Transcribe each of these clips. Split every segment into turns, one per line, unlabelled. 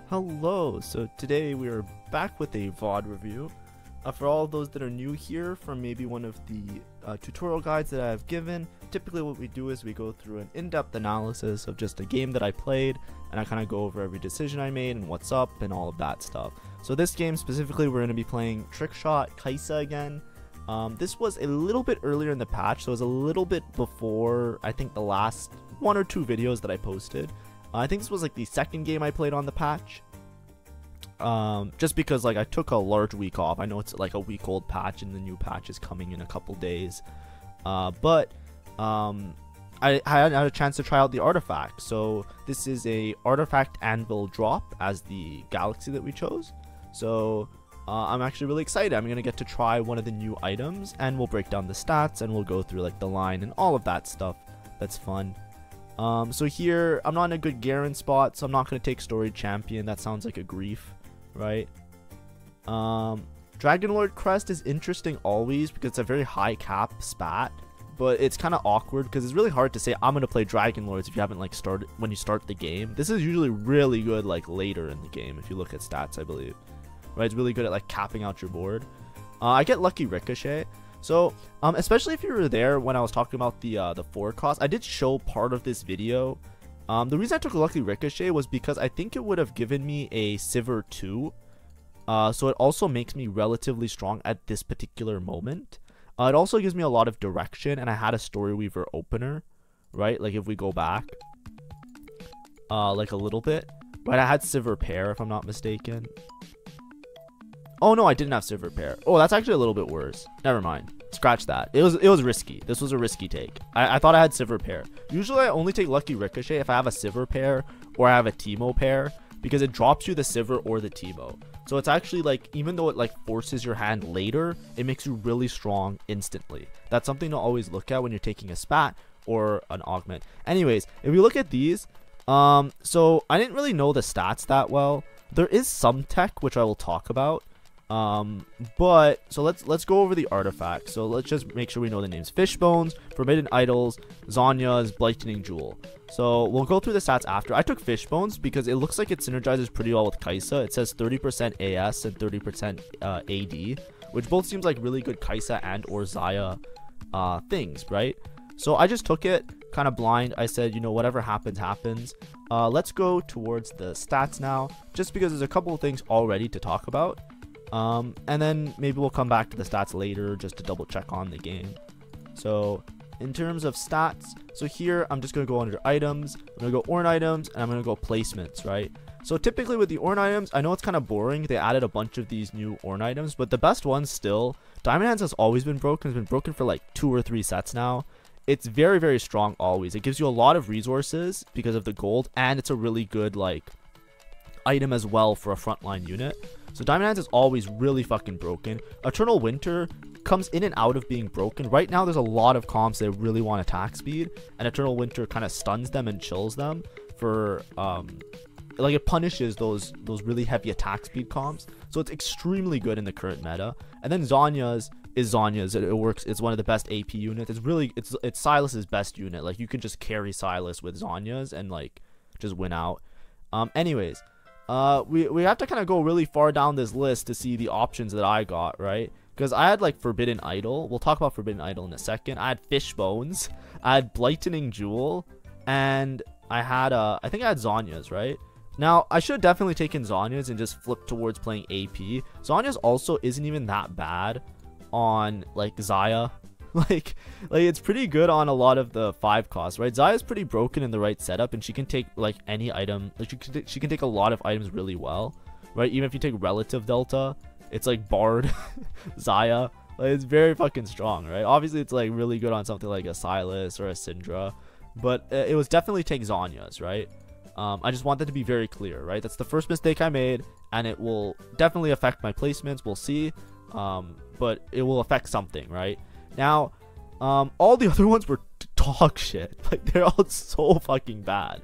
Hello, so today we are back with a VOD review. For all of those that are new here from maybe one of the tutorial guides that I've given, typically what we do is we go through an in-depth analysis of just a game that I played, and I kind of go over every decision I made and what's up and all of that stuff. So this game specifically, we're going to be playing Trickshot XAYAH again. This was a little bit earlier in the patch, so it was a little bit before, I think, the last one or two videos that I posted. I think this was like the second game I played on the patch. Just because like I took a large week off. I know it's like a week old patch and the new patch is coming in a couple days. But I had a chance to try out the artifact. So this is a artifact anvil drop as the galaxy that we chose. So I'm actually really excited. I'm gonna get to try one of the new items, and we'll break down the stats and we'll go through like the line and all of that stuff. That's fun. So here, I'm not in a good Garen spot, so I'm not going to take Storied Champion. That sounds like a grief, right? Dragon Lord Crest is interesting always because it's a very high cap spat, but it's kind of awkward because it's really hard to say I'm going to play Dragon Lords if you haven't like started when you start the game. This is usually really good like later in the game if you look at stats, I believe. Right? It's really good at like capping out your board. I get lucky Ricochet. So, especially if you were there when I was talking about the 4 cost, I did show part of this video. The reason I took a Lucky Ricochet was because I think it would have given me a Sivir 2. So it also makes me relatively strong at this particular moment. It also gives me a lot of direction, and I had a Story Weaver opener, right? Like if we go back, like a little bit, right? I had Sivir Pair if I'm not mistaken. Oh no, I didn't have Sivir Pair. Oh, that's actually a little bit worse. Never mind. Scratch that. It was risky. This was a risky take. I thought I had Sivir Pair. Usually I only take Lucky Ricochet if I have a Sivir Pair or I have a Teemo Pair, because it drops you the Sivir or the Teemo. So it's actually like, even though it like forces your hand later, it makes you really strong instantly. That's something to always look at when you're taking a spat or an augment. Anyways, if we look at these, so I didn't really know the stats that well. There is some tech which I will talk about. But so let's go over the artifacts. So let's just make sure we know the names: Fishbones, Forbidden Idols, Zanya's Blightening Jewel. So we'll go through the stats after. I took Fishbones because it looks like it synergizes pretty well with XAYAH. It says 30% AS and 30% AD, which both seems like really good XAYAH and or XAYAH things, right? So I just took it kind of blind. I said, you know, whatever happens, happens. Let's go towards the stats now, just because there's a couple of things already to talk about. And then maybe we'll come back to the stats later just to double check on the game. So in terms of stats, so here I'm just going to go under items, I'm going to go Ornn items, and I'm going to go placements, right? So typically with the Ornn items, I know it's kind of boring. They added a bunch of these new Ornn items, but the best ones still, Diamond Hands has always been broken. It's been broken for like 2 or 3 sets now. It's very, very strong always. It gives you a lot of resources because of the gold, and it's a really good like item as well for a frontline unit. So Diamond Hands is always really fucking broken. Eternal Winter comes in and out of being broken. Right now there's a lot of comps that really want attack speed, and Eternal Winter kind of stuns them and chills them for like it punishes those really heavy attack speed comps. So it's extremely good in the current meta. And then Zanya's is Zanya's. It works. It's one of the best AP units. It's really it's Sylas's best unit. Like you can just carry Sylas with Zanya's and like just win out. Anyways, we have to kind of go really far down this list to see the options that I got, right? Because I had like Forbidden Idol. We'll talk about Forbidden Idol in a second. I had Fishbones, I had Blightening Jewel, and I had I think I had Zanya's, right? Now I should have definitely taken Zanya's and just flipped towards playing AP. Zanya's also isn't even that bad on like XAYAH. like it's pretty good on a lot of the 5 costs, right? XAYAH's pretty broken in the right setup, and she can take like any item. Like she can take a lot of items really well, right? Even if you take relative delta, it's like Bard XAYAH. Like it's very fucking strong, right? Obviously it's like really good on something like a Sylas or a Syndra, but it was definitely take Zanya's, right? I just want that to be very clear, right? That's the first mistake I made, and it will definitely affect my placements. We'll see, but it will affect something, right? Now, all the other ones were dog shit. Like, they're all so fucking bad.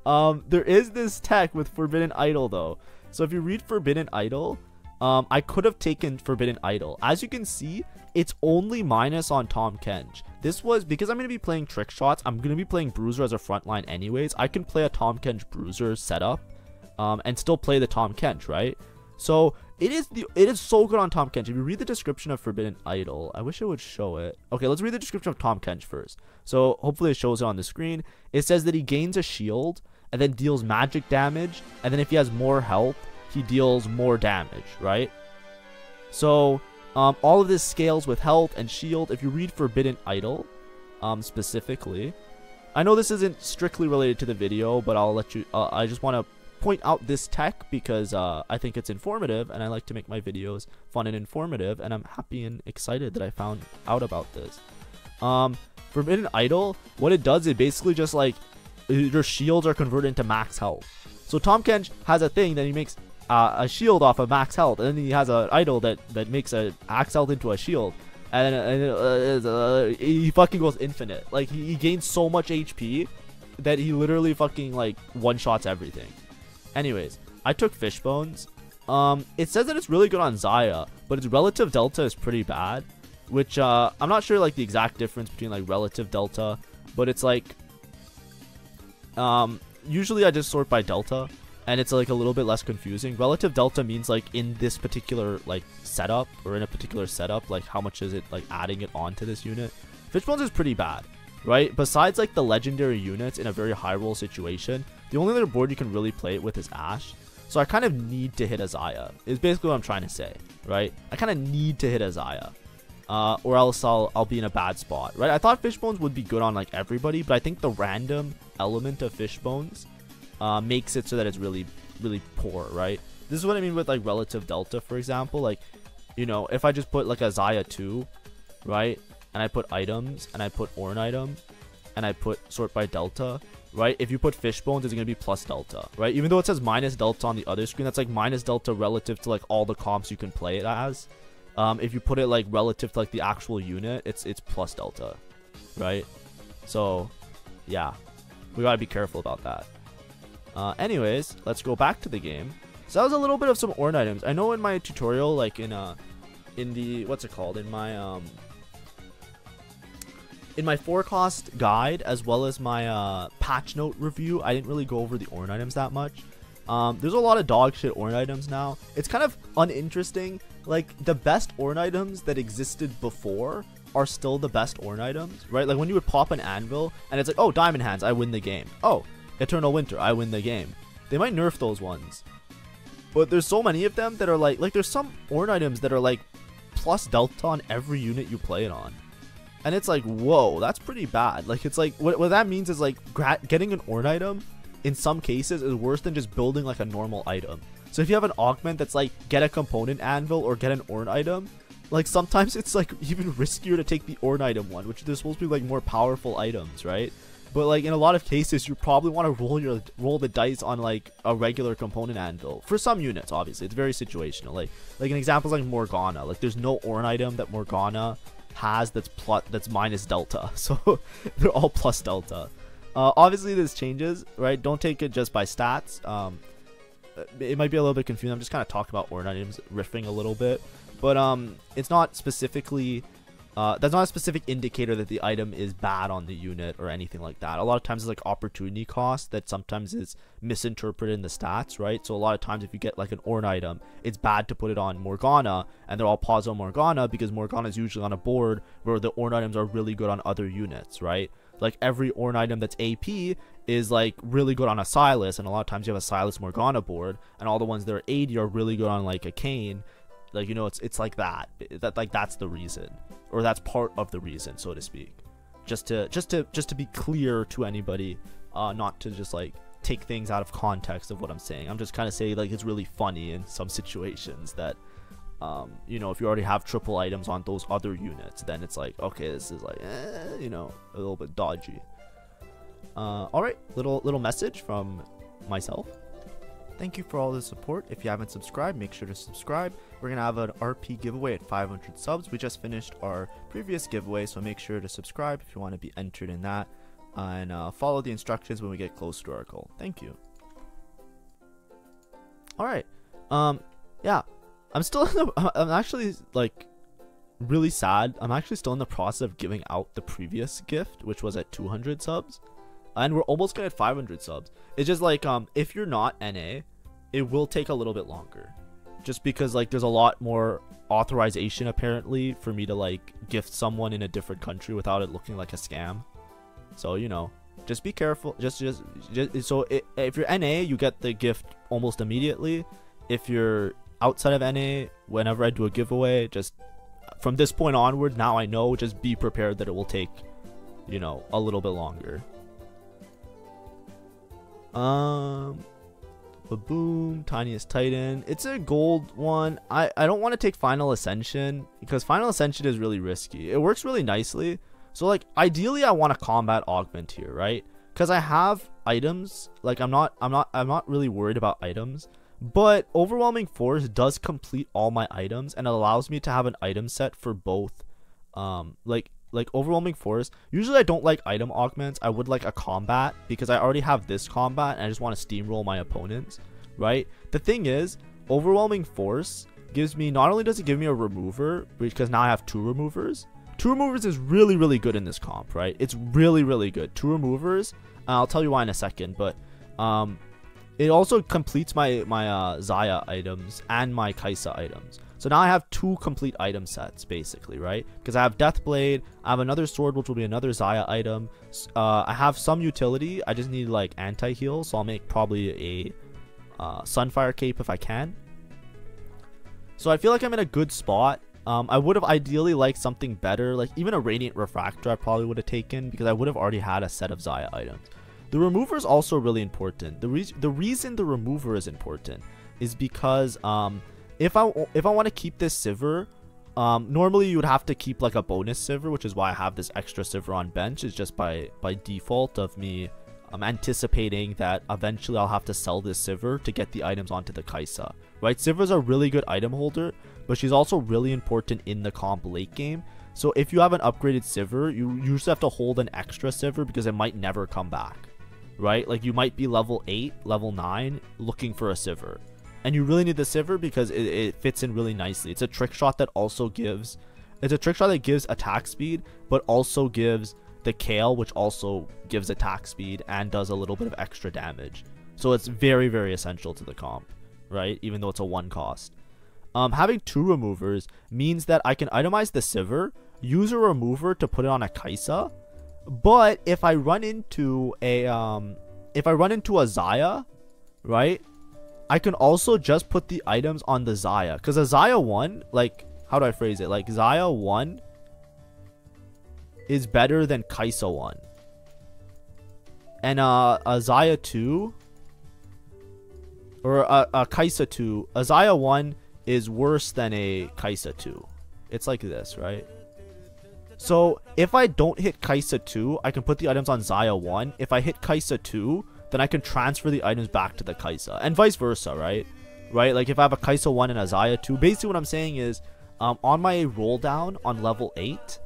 There is this tech with Forbidden Idol, though. So if you read Forbidden Idol, I could have taken Forbidden Idol. As you can see, it's only minus on Tahm Kench. This was because I'm going to be playing Trickshots. I'm going to be playing Bruiser as a frontline anyways. I can play a Tahm Kench Bruiser setup and still play the Tahm Kench, right? So it is so good on Tahm Kench. If you read the description of Forbidden Idol, I wish it would show it. Okay, let's read the description of Tahm Kench first. So hopefully it shows it on the screen. It says that he gains a shield and then deals magic damage, and then if he has more health, he deals more damage, right? So all of this scales with health and shield. If you read Forbidden Idol, specifically, I know this isn't strictly related to the video, but I'll let you. I just want to point out this tech because I think it's informative, and I like to make my videos fun and informative, and I'm happy and excited that I found out about this. Forbidden Idol, what it does is basically just like your shields are converted into max health. So Tahm Kench has a thing that he makes a shield off of max health, and then he has an idol that makes a max health into a shield, and he fucking goes infinite. Like he gains so much HP that he literally fucking like one-shots everything. Anyways, I took Fishbones. It says that it's really good on XAYAH, but its relative delta is pretty bad, which I'm not sure like the exact difference between like relative delta, but it's like usually I just sort by delta, and it's like a little bit less confusing. Relative delta means like in this particular like setup, or in a particular setup, like how much is it like adding it onto this unit. Fishbones is pretty bad, right? Besides like the legendary units in a very high roll situation, the only other board you can really play it with is Ashe. So I kind of need to hit a XAYAH, is basically what I'm trying to say, right? I kind of need to hit a XAYAH, or else I'll be in a bad spot, right? I thought Fishbones would be good on like everybody, but I think the random element of Fishbones makes it so that it's really, really poor, right? This is what I mean with like relative delta, for example. Like, you know, if I just put like a XAYAH 2, right? And I put items, and I put Ornn item, and I put sort by delta, right? If you put Fishbones, it's going to be plus delta, right? Even though it says minus delta on the other screen, that's like minus delta relative to like all the comps you can play it as. If you put it like relative to like the actual unit, it's plus delta, right? So yeah, we gotta be careful about that. Anyways, let's go back to the game. So that was a little bit of some Ornn items. I know in my tutorial, like in the what's it called, in my forecast guide, as well as my patch note review, I didn't really go over the Ornn items that much. There's a lot of dog shit Ornn items now. It's kind of uninteresting. Like, the best Ornn items that existed before are still the best Ornn items, right? Like when you would pop an anvil and it's like, oh, Diamond Hands, I win the game. Oh, Eternal Winter, I win the game. They might nerf those ones, but there's so many of them that are like there's some Ornn items that are like plus delta on every unit you play it on. And it's like, whoa, that's pretty bad. Like, it's like, what that means is like getting an Ornn item in some cases is worse than just building like a normal item. So if you have an augment that's like get a component anvil or get an Ornn item, like sometimes it's like even riskier to take the Ornn item one, which they're supposed to be like more powerful items, right? But like in a lot of cases, you probably want to roll the dice on like a regular component anvil. For some units, obviously, it's very situational. Like an example is like Morgana. Like there's no Ornn item that Morgana has that's minus delta, so they're all plus delta. Obviously this changes, right? Don't take it just by stats. It might be a little bit confusing. I'm just kind of talking about Ornn items, riffing a little bit, but it's not specifically that's not a specific indicator that the item is bad on the unit or anything like that. A lot of times it's like opportunity cost that sometimes is misinterpreted in the stats, right? So a lot of times if you get like an Ornn item, it's bad to put it on Morgana, and they're all pause on Morgana because Morgana is usually on a board where the Ornn items are really good on other units, right? Like every Ornn item that's AP is like really good on a Sylas, and a lot of times you have a Sylas Morgana board, and all the ones that are 80 are really good on like a Kayn. Like, you know, it's like that like that's the reason, or that's part of the reason, so to speak. Just to be clear to anybody, not to just like take things out of context of what I'm saying. I'm just kind of saying like it's really funny in some situations that you know, if you already have triple items on those other units, then it's like, okay, this is like you know, a little bit dodgy. All right, little message from myself. Thank you for all the support. If you haven't subscribed, make sure to subscribe. We're going to have an RP giveaway at 500 subs. We just finished our previous giveaway, so make sure to subscribe if you want to be entered in that. And follow the instructions when we get close to our goal. Thank you. Alright. Yeah. I'm actually, like, really sad. I'm actually still in the process of giving out the previous gift, which was at 200 subs. And we're almost gonna hit 500 subs. It's just like, if you're not NA, it will take a little bit longer, just because like there's a lot more authorization apparently for me to like gift someone in a different country without it looking like a scam. So you know, just be careful. Just so if you're NA, you get the gift almost immediately. If you're outside of NA, whenever I do a giveaway, just from this point onward, now I know, just be prepared that it will take, you know, a little bit longer. Boom, Tiniest Titan. It's a gold one. I don't want to take Final Ascension because Final Ascension is really risky. It works really nicely. So like ideally I want a combat augment here, right? Because I have items. Like I'm not really worried about items. But Overwhelming Force does complete all my items and it allows me to have an item set for both like Overwhelming Force. Usually I don't like item augments. I would like a combat because I already have this combat and I just want to steamroll my opponents, right? The thing is, Overwhelming Force gives me, not only does it give me a remover, because now I have 2 removers. 2 removers is really, really good in this comp, right? It's really, really good. 2 removers. I'll tell you why in a second, but it also completes my XAYAH items and my XAYAH items. So now I have 2 complete item sets, basically, right? Because I have Deathblade, I have another sword, which will be another XAYAH item. I have some utility. I just need, like, anti-heal, so I'll make probably a Sunfire Cape if I can. So I feel like I'm in a good spot. I would have ideally liked something better. Like, even a Radiant Refractor I probably would have taken, because I would have already had a set of XAYAH items. The remover is also really important. The reason the remover is important is because if I want to keep this Sivir, normally you would have to keep like a bonus Sivir, which is why I have this extra Sivir on bench. Is just by default of me anticipating that eventually I'll have to sell this Sivir to get the items onto the XAYAH. Right? Sivir's a really good item holder, but she's also really important in the comp late game. So if you have an upgraded Sivir, you usually have to hold an extra Sivir because it might never come back. Right? Like you might be level 8, level 9 looking for a Sivir. And you really need the Sivir because it fits in really nicely. It's a trick shot that also gives... It's a trick shot that gives attack speed, but also gives the Kale, which also gives attack speed and does a little bit of extra damage. So it's very, very essential to the comp, right? Even though it's a 1 cost. Having 2 removers means that I can itemize the Sivir, use a remover to put it on a XAYAH. But if I run into a XAYAH, right, I can also just put the items on the XAYAH. Because a XAYAH 1, like, how do I phrase it? Like, XAYAH 1 is better than XAYAH 1. And a XAYAH 2, or a XAYAH 2, a XAYAH 1 is worse than a XAYAH 2. It's like this, right? So if I don't hit XAYAH 2, I can put the items on XAYAH 1. If I hit XAYAH 2, then I can transfer the items back to the XAYAH. And vice versa, right? Right? Like if I have a XAYAH 1 and a XAYAH 2, basically what I'm saying is, on my roll down on level 8,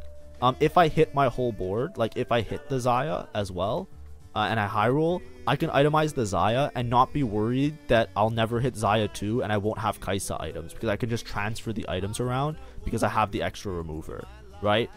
if I hit my whole board, like if I hit the XAYAH as well, and I high roll, I can itemize the XAYAH and not be worried that I'll never hit XAYAH 2 and I won't have XAYAH items, because I can just transfer the items around because I have the extra remover, right?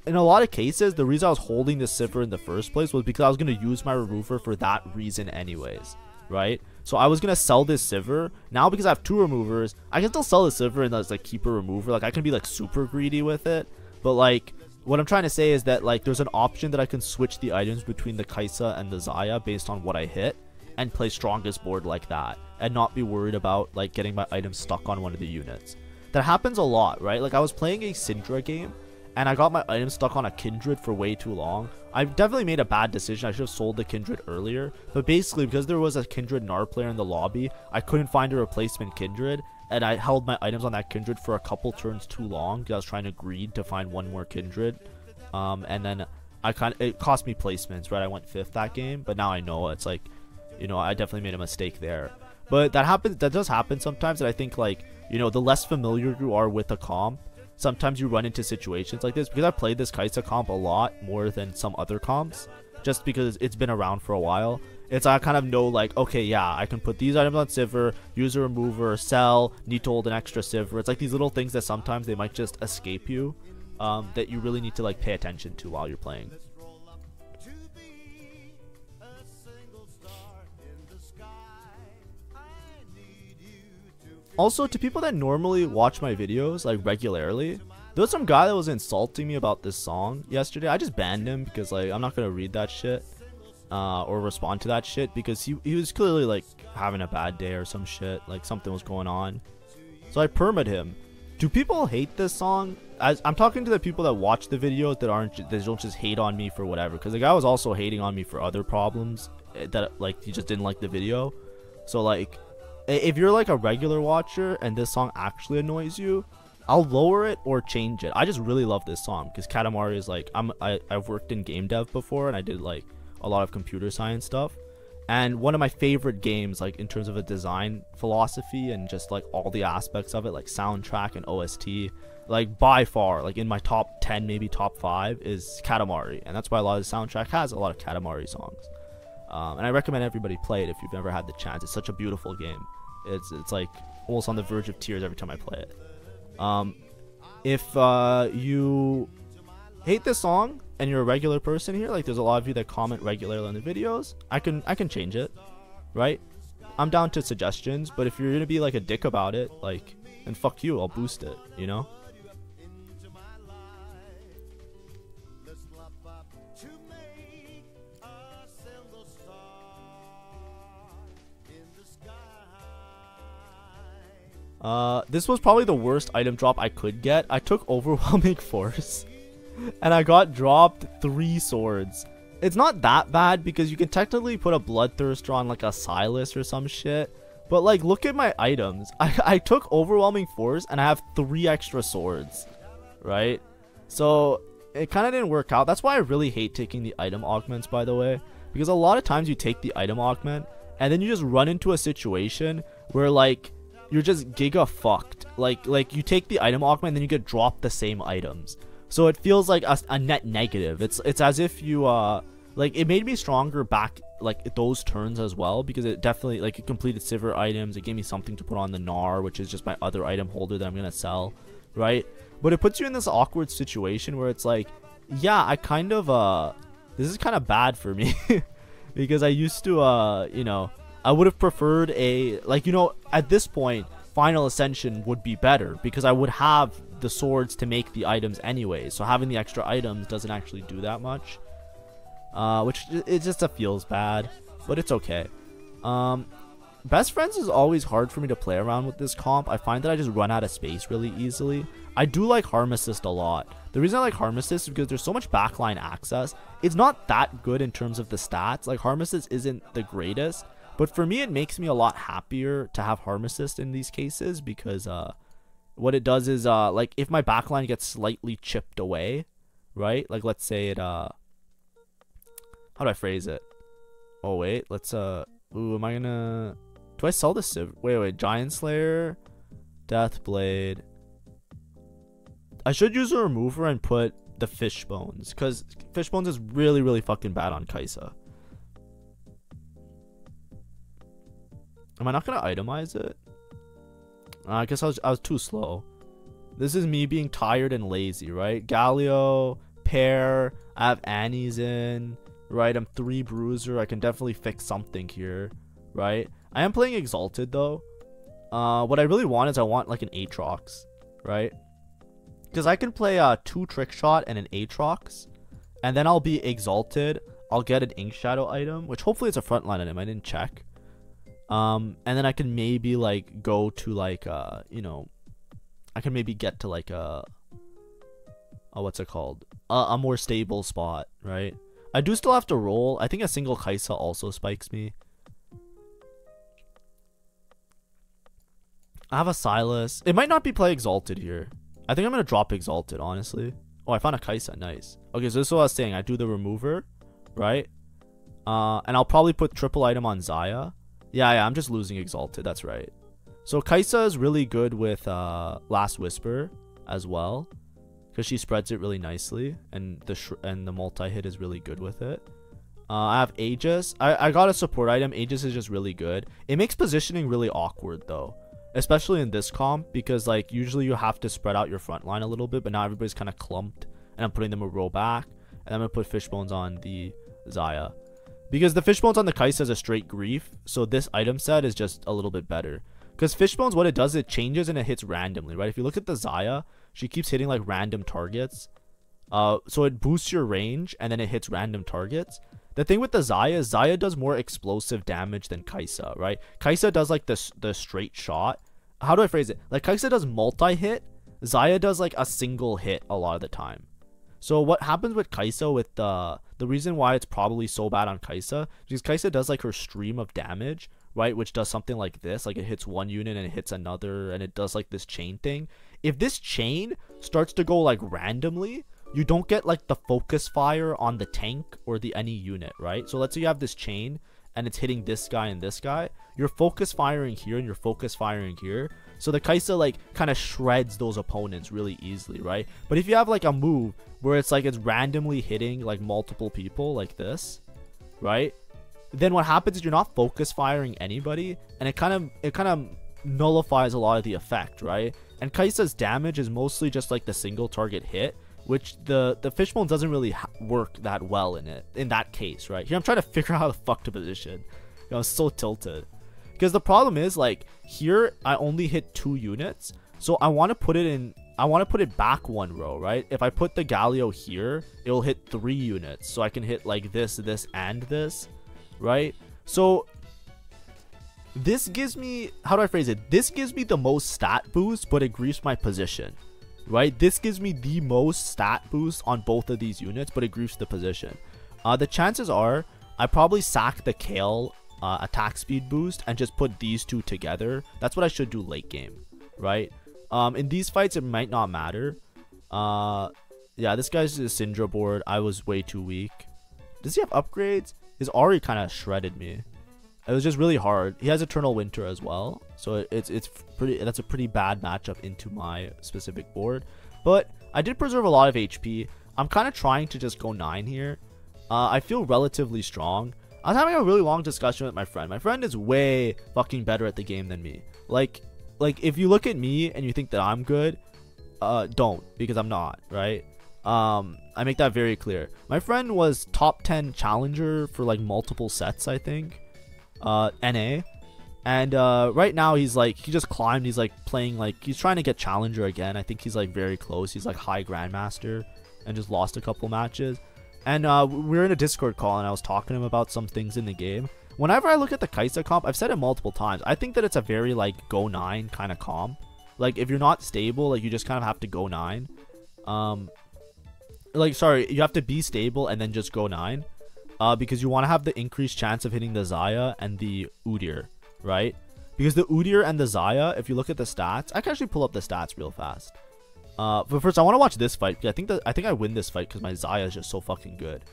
In a lot of cases, the reason I was holding the Sivir in the first place was because I was going to use my remover for that reason anyways, right? So I was going to sell this Sivir. Now because I have 2 removers, I can still sell the Sivir and like keep a remover. Like I can be like super greedy with it. But like what I'm trying to say is that like there's an option that I can switch the items between the XAYAH and the XAYAH based on what I hit and play strongest board like that and not be worried about like getting my items stuck on one of the units. That happens a lot, right? Like I was playing a Syndra game and I got my item stuck on a Kindred for way too long. I definitely made a bad decision. I should have sold the Kindred earlier. But basically, because there was a Kindred Gnar player in the lobby, I couldn't find a replacement Kindred. And I held my items on that Kindred for a couple turns too long because I was trying to greed to find one more Kindred. And then it cost me placements, right? I went 5th that game. But now I know it's like, you know, I definitely made a mistake there. But that does happen sometimes. And I think like, you know, the less familiar you are with a comp, sometimes you run into situations like this, because I've played this XAYAH comp a lot more than some other comps, just because it's been around for a while. I kind of know like, okay, yeah, I can put these items on Sivir, use a remover, sell, need to hold an extra Sivir. It's like these little things that sometimes they might just escape you, that you really need to like pay attention to while you're playing. Also, to people that normally watch my videos like regularly, there was some guy that was insulting me about this song yesterday. I just banned him because like I'm not gonna read that shit or respond to that shit, because he was clearly like having a bad day or some shit, like something was going on. So I permed him. Do people hate this song? I'm talking to the people that watch the videos that don't just hate on me for whatever, because the guy was also hating on me for other problems that like he just didn't like the video. So like, if you're like a regular watcher and this song actually annoys you, I'll lower it or change it. I just really love this song because Katamari is like, I've worked in game dev before, and I did like a lot of computer science stuff. And one of my favorite games, like in terms of a design philosophy and just like all the aspects of it, like soundtrack and OST, like by far, like in my top 10, maybe top 5 is Katamari. And that's why a lot of the soundtrack has a lot of Katamari songs. And I recommend everybody play it if you've never had the chance. It's such a beautiful game. It's like almost on the verge of tears every time I play it. If you hate this song and you're a regular person here, like there's a lot of you that comment regularly on the videos, I can change it, right? I'm down to suggestions, but if you're gonna be like a dick about it, like, then fuck you, I'll boost it, you know? This was probably the worst item drop I could get. I took Overwhelming Force and I got dropped 3 swords. It's not that bad because you can technically put a Bloodthirster on like a Silas or some shit. But like, look at my items. I took Overwhelming Force and I have 3 extra swords, right? So it kind of didn't work out. That's why I really hate taking the item augments, by the way. Because a lot of times you take the item augment and then you just run into a situation where like, you're just giga fucked. Like you take the item augment and then you get dropped the same items. So it feels like a net negative. It's as if you like, it made me stronger back like those turns as well, because it definitely like, it completed Sivir items. It gave me something to put on the Gnar, which is just my other item holder that I'm gonna sell, right? But it puts you in this awkward situation where it's like, yeah, I kind of this is kind of bad for me because I used to you know, I would have preferred a, like, you know, at this point, Final Ascension would be better because I would have the swords to make the items anyway. So having the extra items doesn't actually do that much, which it just feels bad, but it's okay. Best Friends is always hard for me to play around with this comp. I find that I just run out of space really easily. I do like Harm Assist a lot. The reason I like Harm Assist is because there's so much backline access. It's not that good in terms of the stats. Like, Harm Assist isn't the greatest. But for me, it makes me a lot happier to have Harm Assist in these cases, because what it does is like, if my backline gets slightly chipped away, right? Like, let's say it how do I phrase it? Oh wait, let's ooh, am I gonna, do I sell this? Wait, Giant Slayer, Deathblade. I should use a remover and put the Fishbones, because Fishbones is really fucking bad on Kaisa. Am I not gonna itemize it? I guess I was too slow. This is me being tired and lazy, right? Galio, Pear, I have Annie's in, right? I'm 3 Bruiser. I can definitely fix something here, right? I am playing Exalted though. What I really want is I want like an Aatrox, right? Because I can play 2 Trickshot and an Aatrox, and then I'll be Exalted. I'll get an Ink Shadow item, which hopefully it's a frontline item. I didn't check. And then I can maybe like go to like you know, I can maybe get to like a what's it called, a more stable spot, right? I do still have to roll. I think a single Kaisa also spikes me. I have a Silas. It might not be play Exalted here. I think I'm gonna drop Exalted, honestly. Oh, I found a Kaisa. Nice. Okay, so this is what I was saying. I do the remover, right? And I'll probably put triple item on XAYAH. Yeah, I'm just losing Exalted. That's right. So Kaisa is really good with Last Whisper as well, because she spreads it really nicely, and the multi-hit is really good with it. I have Aegis. I got a support item. Aegis is just really good. It makes positioning really awkward though, especially in this comp, because like usually you have to spread out your front line a little bit, but now everybody's kind of clumped, and I'm putting them a row back, and I'm gonna put Fishbones on the XAYAH. Because the Fishbones on the Kaisa is a straight grief, so this item set is just a little bit better. Because Fishbones, what it does, it changes and it hits randomly, right? If you look at the XAYAH, she keeps hitting like random targets. So it boosts your range and then it hits random targets. The thing with the XAYAH is XAYAH does more explosive damage than XAYAH, right? XAYAH does like the straight shot. How do I phrase it? Like XAYAH does multi-hit. XAYAH does like a single hit a lot of the time. So what happens with XAYAH, with the reason why it's probably so bad on XAYAH, because XAYAH does like her stream of damage, right? Which does something like this, like it hits one unit and it hits another, and it does like this chain thing. If this chain starts to go like randomly, you don't get like the focus fire on the tank or the any unit, right? So let's say you have this chain and it's hitting this guy and this guy. You're focus firing here and you're focus firing here. So the XAYAH like kind of shreds those opponents really easily, right? But if you have like a move where it's like it's randomly hitting like multiple people like this, right? Then what happens is you're not focus firing anybody, and it kind of nullifies a lot of the effect, right? And XAYAH's damage is mostly just like the single target hit, which the Fishbone doesn't really work that well in that case, right? Here I'm trying to figure out how the fuck to position. You know, I'm so tilted. Because the problem is, like, here I only hit 2 units. So I want to put it back 1 row, right? If I put the Galio here, it'll hit 3 units. So I can hit like this, and this, right? So this gives me, how do I phrase it? This gives me the most stat boost, but it griefs my position, right? This gives me the most stat boost on both of these units, but it griefs the position. The chances are I probably sack the Kale attack speed boost and just put these 2 together. That's what I should do late game, right? In these fights it might not matter. Yeah, this guy's a Syndra board. I was way too weak. Does he have upgrades? His Ari kind of shredded me. It was just really hard. He has Eternal Winter as well, so that's a pretty bad matchup into my specific board. But I did preserve a lot of HP. I'm kind of trying to just go 9 here. I feel relatively strong. I was having a really long discussion with my friend. My friend is way fucking better at the game than me. Like if you look at me and you think that I'm good, don't, because I'm not, right? I make that very clear. My friend was top 10 challenger for like multiple sets, I think, NA, and right now he's like, he just climbed. He's like playing, like he's trying to get challenger again. I think he's like very close. He's like high grandmaster and just lost a couple matches. And we were in a Discord call and I was talking to him about some things in the game. Whenever I look at the XAYAH comp, I've said it multiple times, I think that it's a very like go 9 kind of comp. Like if you're not stable, like you just kind of have to go 9. Like, sorry, you have to be stable and then just go 9. Because you want to have the increased chance of hitting the XAYAH and the Udyr, right? Because the Udyr and the XAYAH, if you look at the stats, I can actually pull up the stats real fast. But first I want to watch this fight. I think I win this fight because my XAYAH is just so fucking good.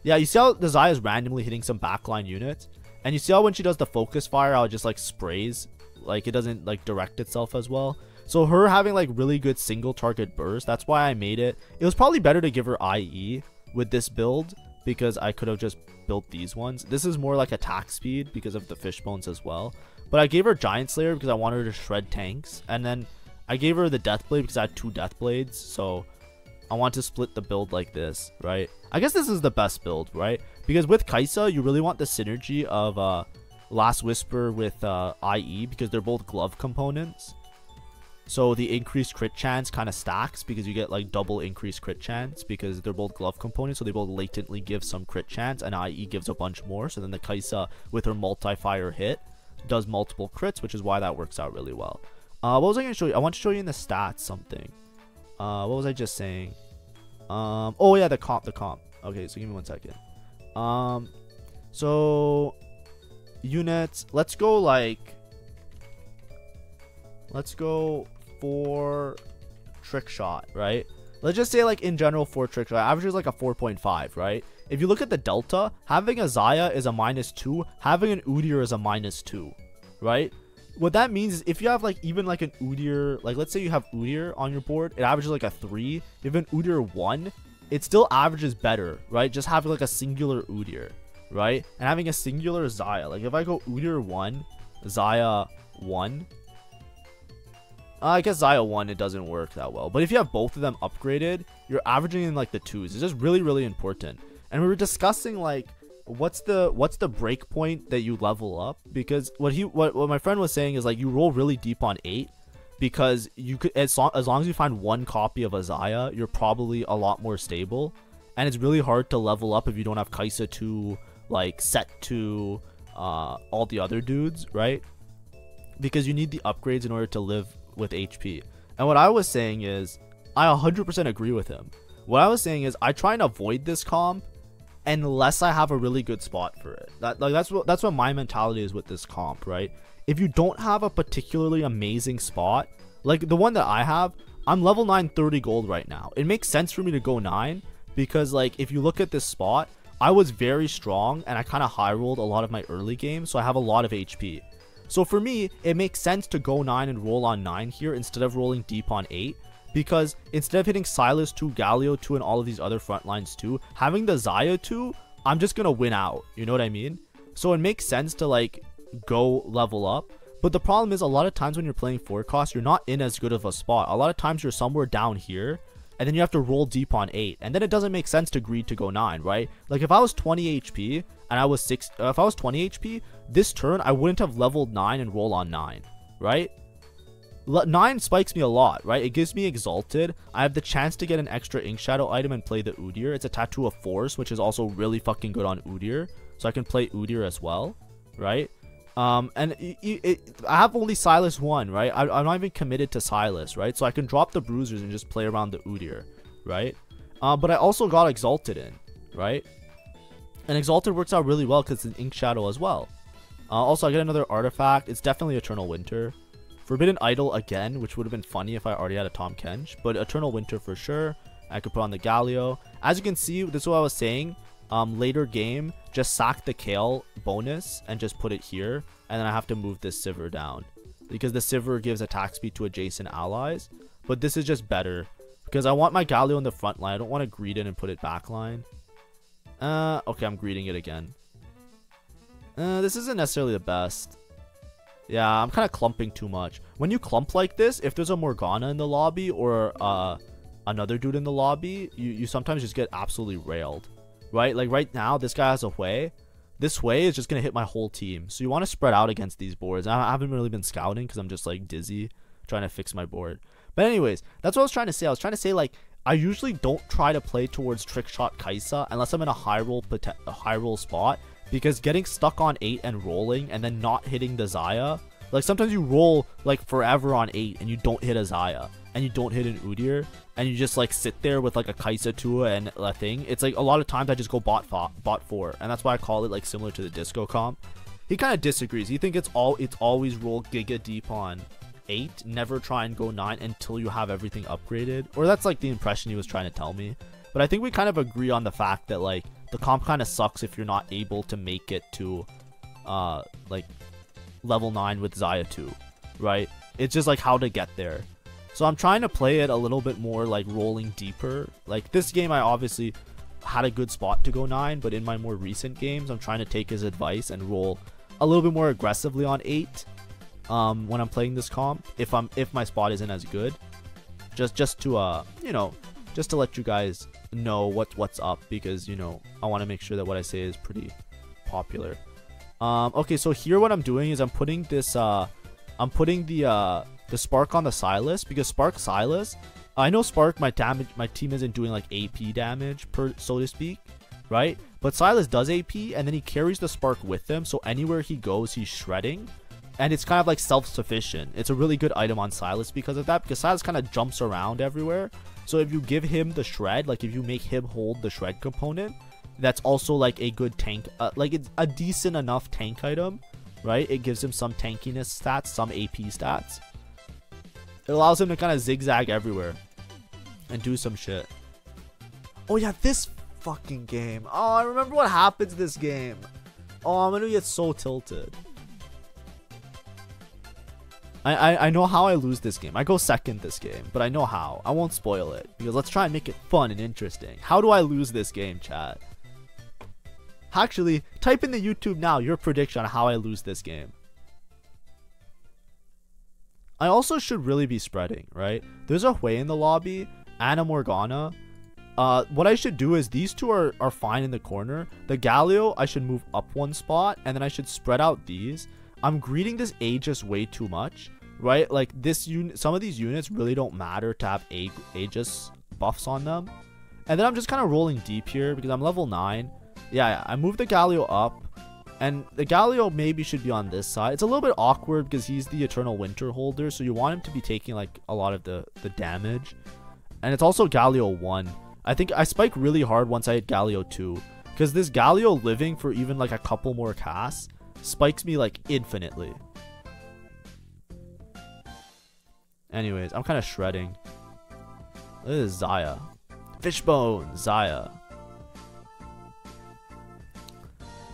Yeah, you see how the XAYAH is randomly hitting some backline units, and you see how when she does the focus fire, how it just like sprays, like it doesn't like direct itself as well. So her having like really good single target burst, that's why I made it. It was probably better to give her IE with this build, because I could have just built these ones. This is more like attack speed because of the Fishbones as well. But I gave her Giant Slayer because I wanted her to shred tanks, and then I gave her the Death Blade because I had 2 Death Blades, so I want to split the build like this, right? I guess this is the best build, right? Because with XAYAH, you really want the synergy of Last Whisper with IE, because they're both glove components. So the increased crit chance kind of stacks, because you get like double increased crit chance because they're both glove components, so they both latently give some crit chance, and IE gives a bunch more. So then the XAYAH with her multi-fire hit does multiple crits, which is why that works out really well. What was I going to show you? I want to show you in the stats something. What was I just saying? Oh yeah, the comp. Okay, so give me 1 second. So units, let's go for Trickshot, right? Let's just say like in general for Trickshot, average is like a 4.5, right? If you look at the delta, having a XAYAH is a -2, having an Udyr is a -2, right? What that means is if you have like even like an Udyr, like let's say you have Udyr on your board, it averages like a 3. If an Udyr 1, it still averages better, right? Just having like a singular Udyr, right? And having a singular XAYAH. Like if I go Udyr 1, XAYAH 1, I guess XAYAH 1, it doesn't work that well. But if you have both of them upgraded, you're averaging in like the 2s. It's just really, really important. And we were discussing like what's the break point that you level up? Because what my friend was saying is like you roll really deep on 8, because you could, as long as you find one copy of XAYAH, you're probably a lot more stable, and it's really hard to level up if you don't have Kaisa 2, like Set 2, all the other dudes, right? Because you need the upgrades in order to live with HP. And what I was saying is, I 100% agree with him. What I was saying is, I try and avoid this comp unless I have a really good spot for it. That's what my mentality is with this comp, right? If you don't have a particularly amazing spot, like the one that I have, I'm level 9 30 gold right now. It makes sense for me to go 9 because, like, if you look at this spot, I was very strong and I kind of high rolled a lot of my early games, so I have a lot of HP. So for me, it makes sense to go 9 and roll on 9 here instead of rolling deep on 8. Because instead of hitting Silas 2, Galio 2, and all of these other front lines too, having the XAYAH 2, I'm just going to win out. You know what I mean? So it makes sense to like go level up. But the problem is a lot of times when you're playing 4 cost, you're not in as good of a spot. A lot of times you're somewhere down here, and then you have to roll deep on 8. And then it doesn't make sense to greed to go 9, right? Like if I was 20 HP and I was if I was 20 HP, this turn I wouldn't have leveled 9 and roll on 9, right? 9 spikes me a lot, right? It gives me Exalted. I have the chance to get an extra Ink Shadow item and play the Udyr. It's a Tattoo of Force, which is also really fucking good on Udyr. So I can play Udyr as well, right? And I have only Silas 1, right? I'm not even committed to Silas, right? So I can drop the Bruisers and just play around the Udyr, right? But I also got Exalted in, right? And Exalted works out really well because it's an Ink Shadow as well. Also, I get another artifact. It's definitely Eternal Winter. Forbidden Idol again, which would have been funny if I already had a Tom Kench. But Eternal Winter for sure. I could put on the Galio. As you can see, this is what I was saying. Later game, just sack the Kale bonus and just put it here. And then I have to move this Sivir down. Because the Sivir gives attack speed to adjacent allies. But this is just better. Because I want my Galio in the front line. I don't want to greed it and put it back line. Okay, I'm greeting it again. This isn't necessarily the best. Yeah, I'm kind of clumping too much. When you clump like this, if there's a Morgana in the lobby or another dude in the lobby, you sometimes just get absolutely railed, right? Like right now, this guy has a Hui. This Hui is just going to hit my whole team. So you want to spread out against these boards. I haven't really been scouting because I'm just like dizzy trying to fix my board. But anyways, that's what I was trying to say. I was trying to say, like, I usually don't try to play towards Trickshot Kaisa unless I'm in a high roll spot. Because getting stuck on 8 and rolling and then not hitting the XAYAH, like sometimes you roll like forever on 8 and you don't hit a XAYAH and you don't hit an Udyr and you just like sit there with like a Kaisa 2 and a thing. It's like a lot of times I just go bot 4, and that's why I call it like similar to the disco comp. He kind of disagrees. He thinks it's always roll giga deep on 8, never try and go 9 until you have everything upgraded, or that's like the impression he was trying to tell me. But I think we kind of agree on the fact that like the comp kind of sucks if you're not able to make it to like level 9 with XAYAH 2, right? It's just like how to get there. So I'm trying to play it a little bit more like rolling deeper. Like this game I obviously had a good spot to go 9, but in my more recent games I'm trying to take his advice and roll a little bit more aggressively on 8 when I'm playing this comp, if my spot isn't as good. Just to you know, just to let you guys know what's up, because you know I want to make sure that what I say is pretty popular. Okay, so here what I'm doing is I'm putting this I'm putting the Spark on the Silas, because Spark Silas, I know Spark my team isn't doing like AP damage so to speak, right? But Silas does AP and then he carries the Spark with him, so anywhere he goes he's shredding. And it's kind of like self-sufficient. It's a really good item on Silas because of that, because Silas kind of jumps around everywhere. So if you give him the shred, like if you make him hold the shred component, that's also like a good tank, like it's a decent enough tank item, right? It gives him some tankiness stats, some AP stats. It allows him to kind of zigzag everywhere and do some shit. Oh yeah, this fucking game. Oh, I remember what happens this game. Oh, I'm gonna get so tilted. I know how I lose this game. I go second this game, but I know how. I won't spoil it, because let's try and make it fun and interesting. How do I lose this game, chat? Actually, type in the YouTube now your prediction on how I lose this game. I also should really be spreading, right? There's a Hui in the lobby and a Morgana. What I should do is these two are fine in the corner. The Galio, I should move up one spot, and then I should spread out these. I'm greeting this Aegis way too much, right? Like this unit, some of these units really don't matter to have Aegis buffs on them. And then I'm just kind of rolling deep here because I'm level 9. Yeah, I moved the Galio up. And the Galio maybe should be on this side. It's a little bit awkward because he's the Eternal Winter holder. So you want him to be taking like a lot of the damage. And it's also Galio 1. I think I spike really hard once I hit Galio 2. Because this Galio living for even like a couple more casts spikes me like infinitely. Anyways, I'm kind of shredding. This is XAYAH. Fishbone, XAYAH.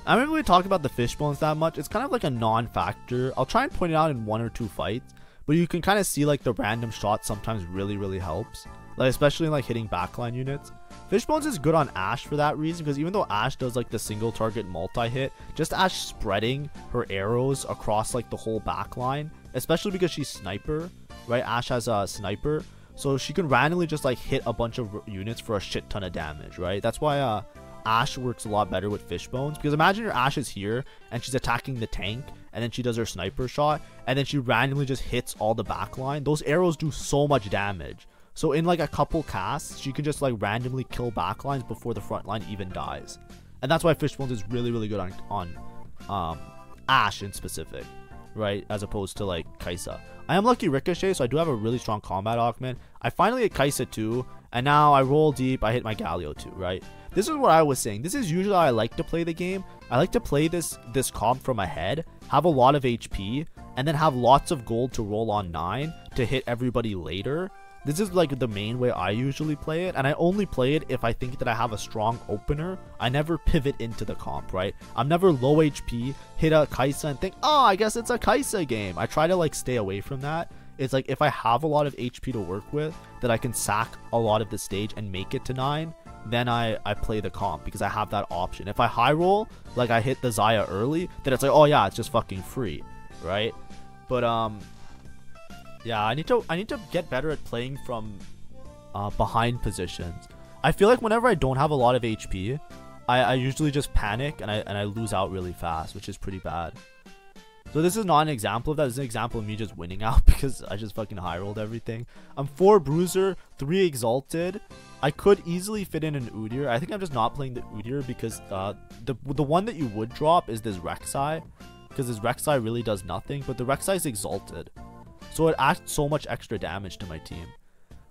I haven't really talked about the Fishbones that much. It's kind of like a non-factor. I'll try and point it out in 1 or 2 fights. But you can kind of see like the random shot sometimes really helps. Like especially in like hitting backline units. Fishbones is good on Ashe for that reason. Because even though Ashe does like the single target multi-hit. Just Ashe spreading her arrows across like the whole backline. Especially because she's sniper. Right? Ashe has a sniper. So she can randomly just like hit a bunch of units for a shit ton of damage. Right? That's why Ashe works a lot better with Fishbones, because imagine your Ashe is here and she's attacking the tank and then she does her sniper shot and then she randomly just hits all the backline. Those arrows do so much damage, so in like a couple casts she can just like randomly kill backlines before the front line even dies. And that's why Fishbones is really good on Ashe in specific, right, as opposed to like XAYAH. I am lucky Ricochet, so I do have a really strong combat augment. I finally hit XAYAH 2 and now I roll deep, I hit my Galio 2, right? This is what I was saying. This is usually how I like to play the game. I like to play this comp from ahead, have a lot of HP, and then have lots of gold to roll on 9 to hit everybody later. This is like the main way I usually play it, and I only play it if I think that I have a strong opener. I never pivot into the comp, right? I'm never low HP, hit a XAYAH and think, oh, I guess it's a XAYAH game. I try to like stay away from that. It's like if I have a lot of HP to work with, that I can sack a lot of the stage and make it to 9, then I play the comp because I have that option. If I high roll, like I hit the XAYAH early, then it's like, oh yeah, it's just fucking free, right? But yeah, I need to get better at playing from behind positions. I feel like whenever I don't have a lot of HP, I usually just panic and I lose out really fast, which is pretty bad. So this is not an example of that. This is an example of me just winning out because I just fucking high rolled everything. I'm 4 Bruiser, 3 Exalted. I could easily fit in an Udyr. I think I'm just not playing the Udyr because the one that you would drop is this Rek'Sai, because this Rek'Sai really does nothing, but the Rek'Sai is Exalted, so it adds so much extra damage to my team.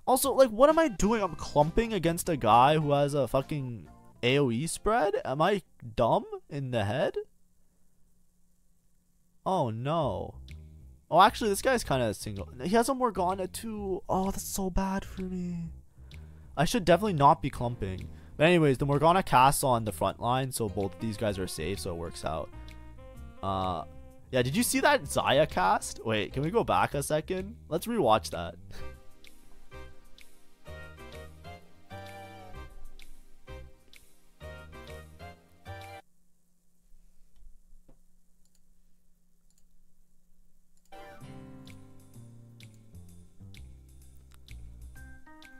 Also, like, what am I doing? I'm clumping against a guy who has a fucking AoE spread? Am I dumb in the head? Oh no. Oh, actually, this guy's kind of single. He has a Morgana too. Oh, that's so bad for me. I should definitely not be clumping. But anyways, the Morgana casts on the front line, so both of these guys are safe, so it works out. Yeah, did you see that XAYAH cast? Wait, can we go back a second? Let's rewatch that.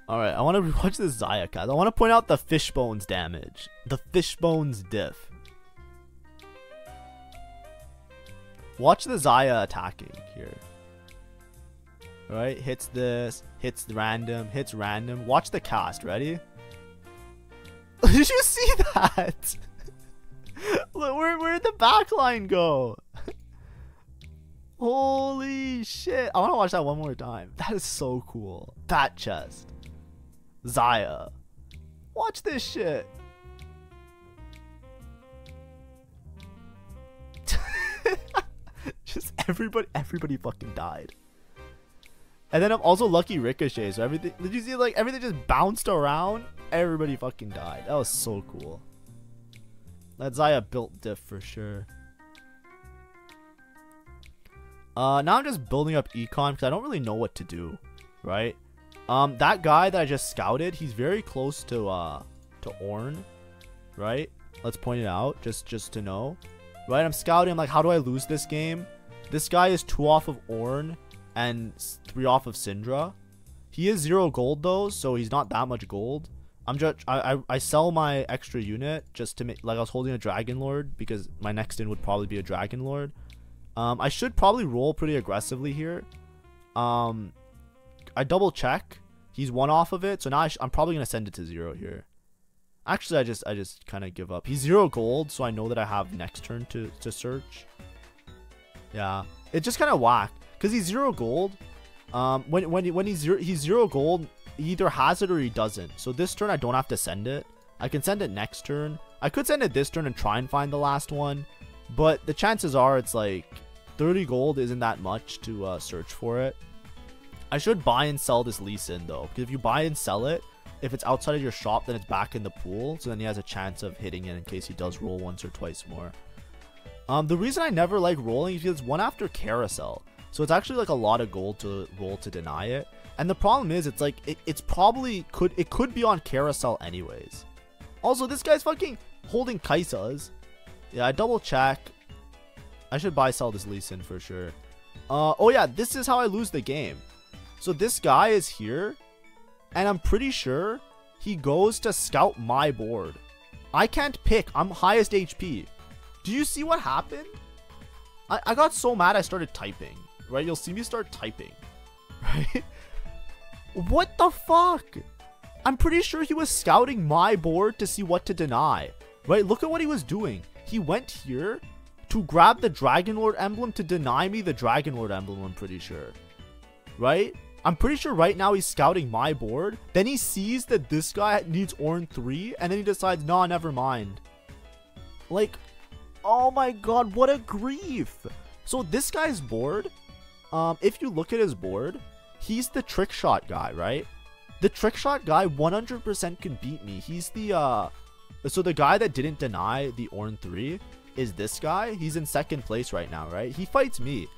Alright, I want to rewatch this XAYAH cast. I want to point out the Fishbones damage. The Fishbones diff. Watch the XAYAH attacking here. Alright, hits this, hits random, hits random. Watch the cast, ready? Did you see that? Look, where'd the backline go? Holy shit. I want to watch that one more time. That is so cool. That chest. XAYAH. Watch this shit. Just everybody fucking died. And then I'm also lucky Ricochet, so everything, did you see, like, everything just bounced around? Everybody fucking died. That was so cool. That XAYAH built diff for sure. Now I'm just building up econ because I don't really know what to do, right? That guy that I just scouted, he's very close to Ornn, right? Let's point it out just to know, right? I'm scouting. I'm like, how do I lose this game? This guy is 2 off of Ornn and 3 off of Syndra. He is 0 gold though, so he's not that much gold. I sell my extra unit just to make, like, I was holding a Dragon Lord because my next in would probably be a Dragon Lord. I should probably roll pretty aggressively here. I double check. He's 1 off of it, so now I'm probably gonna send it to 0 here. Actually, I just kind of give up. He's 0 gold, so I know that I have next turn to search. Yeah, it's just kind of whack because he's 0 gold. When he's 0 gold, he either has it or he doesn't. So this turn I don't have to send it. I can send it next turn. I could send it this turn and try and find the last one, but the chances are it's like 30 gold isn't that much to search for it. I should buy and sell this Lee Sin though, because if you buy and sell it, if it's outside of your shop, then it's back in the pool, so then he has a chance of hitting it in case he does roll once or twice more. The reason I never like rolling is because 1 after carousel, so it's actually like a lot of gold to roll to deny it. And the problem is, it's like it could be on carousel anyways. Also, this guy's fucking holding Kaisas. Yeah, I double check. I should buy sell this Lee Sin for sure. Oh yeah, this is how I lose the game. So this guy is here, and I'm pretty sure he goes to scout my board. I can't pick. I'm highest HP. Do you see what happened? I got so mad I started typing. Right? You'll see me start typing. Right? What the fuck? I'm pretty sure he was scouting my board to see what to deny. Right? Look at what he was doing. He went here to grab the Dragon Lord emblem to deny me the Dragon Lord emblem, I'm pretty sure. Right? I'm pretty sure right now he's scouting my board. Then he sees that this guy needs Ornn 3, and then he decides, nah, never mind. Like, oh my god, what a grief. So this guy's board, if you look at his board, he's the Trickshot guy, right? The Trickshot guy 100% can beat me. He's the, so the guy that didn't deny the Ornn 3 is this guy. He's in 2nd place right now, right? He fights me.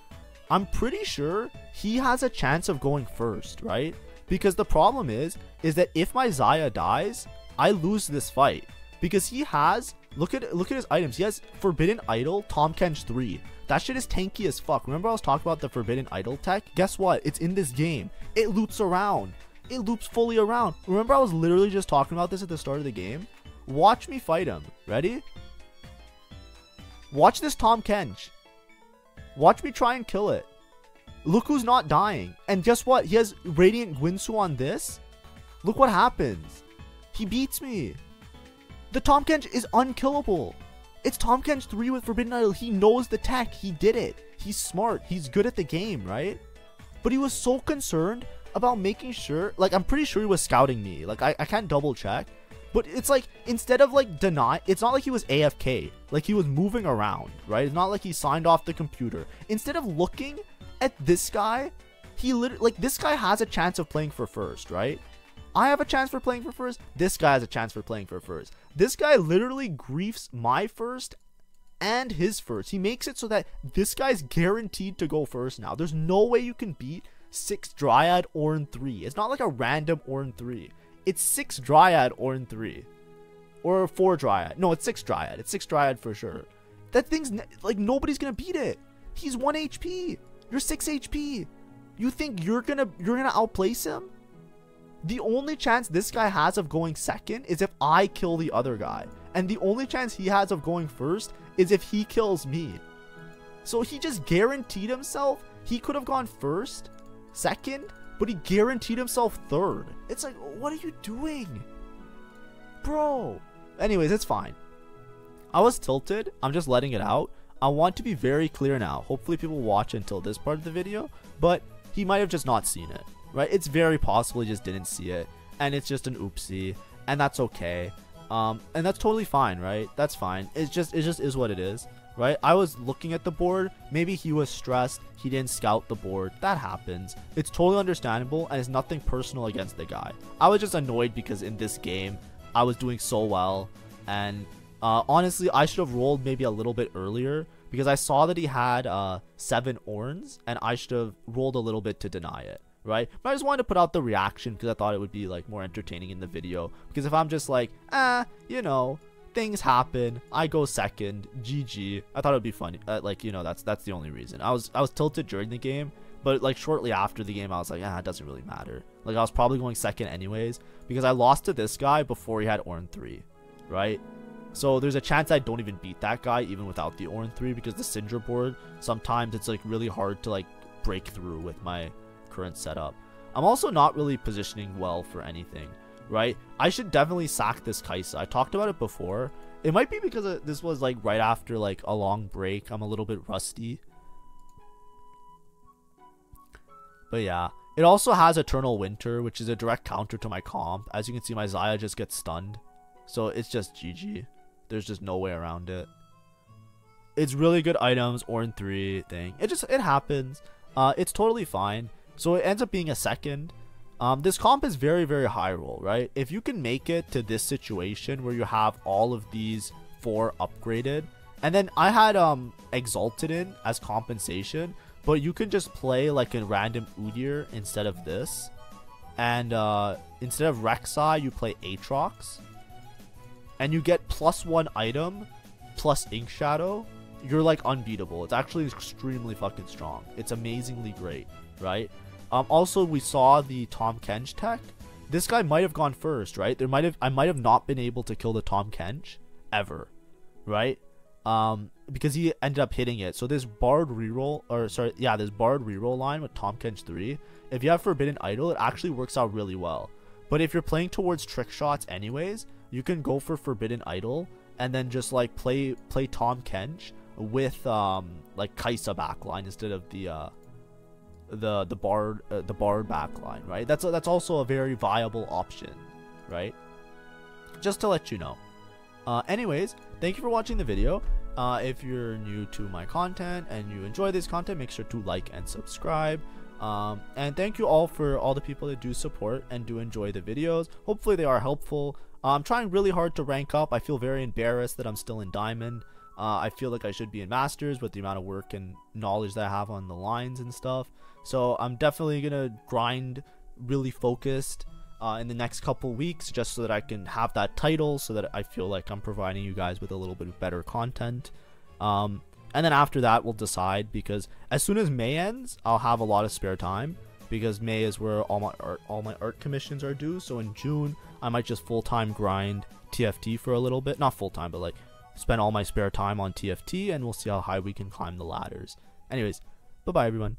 I'm pretty sure he has a chance of going first, right? Because the problem is that if my XAYAH dies, I lose this fight. Because he has, look at his items. He has Forbidden Idol, Tahm Kench 3. That shit is tanky as fuck. Remember I was talking about the Forbidden Idol tech? Guess what? It's in this game. It loops around. It loops fully around. Remember I was literally just talking about this at the start of the game? Watch me fight him. Ready? Watch this Tahm Kench. Watch me try and kill it. Look who's not dying. And guess what? He has Radiant Gwinsu on this. Look what happens. He beats me. The Tahm Kench is unkillable. It's Tahm Kench 3 with Forbidden Idol. He knows the tech. He did it. He's smart. He's good at the game, right? But he was so concerned about making sure. Like, I'm pretty sure he was scouting me. Like, I can't double check. But it's like, instead of like deny, it's not like he was AFK. Like he was moving around, right? It's not like he signed off the computer. Instead of looking at this guy, he literally, like, this guy has a chance of playing for first, right? I have a chance for playing for first. This guy has a chance for playing for first. This guy literally griefs my first and his first. He makes it so that this guy's guaranteed to go first now. There's no way you can beat 6 Dryad Ornn 3. It's not like a random Ornn 3. It's 6 Dryad Ornn 3. Or 4 Dryad. No, it's 6 Dryad. It's 6 Dryad for sure. That thing's, like, nobody's gonna beat it. He's 1 HP. You're 6 HP. You think you're gonna outplace him? The only chance this guy has of going second is if I kill the other guy. And the only chance he has of going first is if he kills me. So he just guaranteed himself. He could have gone first, second, but he guaranteed himself third. It's like, what are you doing? Bro. Anyways, it's fine. I was tilted. I'm just letting it out. I want to be very clear now. Hopefully people watch until this part of the video, but he might have just not seen it, right? It's very possible he just didn't see it, and it's just an oopsie, and that's okay. And that's totally fine, right? That's fine. It just is what it is, right? I was looking at the board. Maybe he was stressed. He didn't scout the board. That happens. It's totally understandable, and it's nothing personal against the guy. I was just annoyed because in this game, I was doing so well, and honestly, I should have rolled maybe a little bit earlier because I saw that he had 7 Ornns, and I should have rolled a little bit to deny it, right? But I just wanted to put out the reaction because I thought it would be like more entertaining in the video. Because if I'm just like, you know, things happen, I go second, GG, I thought it would be funny. Like, you know, that's the only reason. I was tilted during the game, But like shortly after the game, I was like, it doesn't really matter. Like I was probably going second anyways because I lost to this guy before he had Ornn 3, right? So there's a chance I don't even beat that guy even without the Ornn 3 because the Syndra board, sometimes it's like really hard to like break through with my current setup. I'm also not really positioning well for anything, right? I should definitely sack this Kaisa. I talked about it before. It might be because this was like right after like a long break. I'm a little bit rusty. But yeah, it also has Eternal Winter, which is a direct counter to my comp. As you can see, my XAYAH just gets stunned. So it's just GG. There's just no way around it. It's really good items, Ornn 3 thing. It happens. It's totally fine. So it ends up being a second. This comp is very, very high roll, right? If you can make it to this situation where you have all of these 4 upgraded, and then I had Exalted in as compensation, but you can just play like a random Udyr instead of this, and instead of Rek'Sai, you play Aatrox, and you get +1 item plus Ink Shadow. You're like unbeatable. It's actually extremely fucking strong. It's amazingly great, right? Also, we saw the Tahm Kench tech. This guy might have gone first, right? I might have not been able to kill the Tahm Kench ever, right? Because he ended up hitting it. So this Bard reroll, this Bard reroll line with Tahm Kench 3, if you have Forbidden Idol, it actually works out really well. But if you're playing towards Trickshots anyways, you can go for Forbidden Idol and then just like play Tahm Kench with like Kaisa backline instead of the Bard backline, right? That's also a very viable option, right? Just to let you know. Anyways, thank you for watching the video. If you're new to my content and you enjoy this content, make sure to like and subscribe. And thank you all for all the people that do support and do enjoy the videos. Hopefully they are helpful. I'm trying really hard to rank up. I feel very embarrassed that I'm still in Diamond. I feel like I should be in Masters with the amount of work and knowledge that I have on the lines and stuff. So I'm definitely gonna grind really focused in the next couple weeks just so that I can have that title, so that I feel like I'm providing you guys with a little bit better content. And then after that we'll decide, because as soon as May ends, I'll have a lot of spare time, because May is where all my art commissions are due. So in June I might just full-time grind TFT for a little bit, not full-time, but like spend all my spare time on TFT, and we'll see how high we can climb the ladders. Anyways, bye bye everyone.